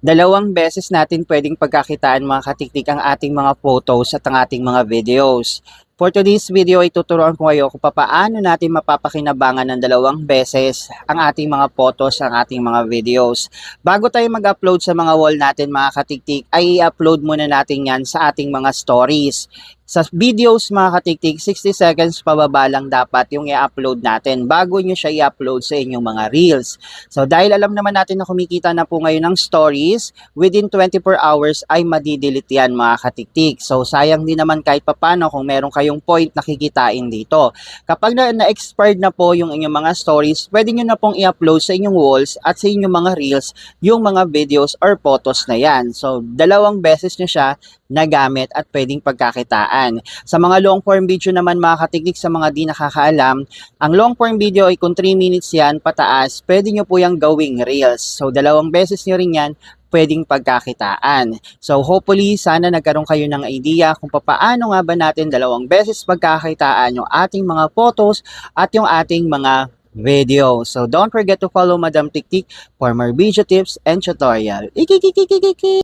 Dalawang beses natin pwedeng pagkakitaan mga katiktik ang ating mga photos at ang ating mga videos. For today's video ay tuturuan ko kayo kung paano natin mapapakinabangan ng dalawang beses ang ating mga photos, ang ating mga videos. Bago tayo mag-upload sa mga wall natin mga katiktik, ay i-upload muna natin yan sa ating mga stories. Sa videos mga katiktik, 60 seconds pababa lang dapat yung i-upload natin bago nyo siya i-upload sa inyong mga reels. So dahil alam naman natin na kumikita na po ngayon ng stories, within 24 hours ay madidelete yan mga katiktik. So sayang din naman kahit papano kung meron kayong point na kikitain dito. Kapag na-expired na po yung inyong mga stories, pwede nyo na pong i-upload sa inyong walls at sa inyong mga reels yung mga videos or photos na yan. So dalawang beses nyo siya nagamit at pwedeng pagkakitaan. Sa mga long form video naman mga katiktik, sa mga di nakakaalam, ang long form video ay kung 3 minutes yan pataas, pwede nyo po yung gawing reels. So dalawang beses nyo rin yan pwedeng pagkakitaan. So hopefully sana nagkaroon kayo ng idea kung paano nga ba natin dalawang beses pagkakitaan yung ating mga photos at yung ating mga video. So don't forget to follow Madam Tiktik for more video tips and tutorial. Ikikikikikiki!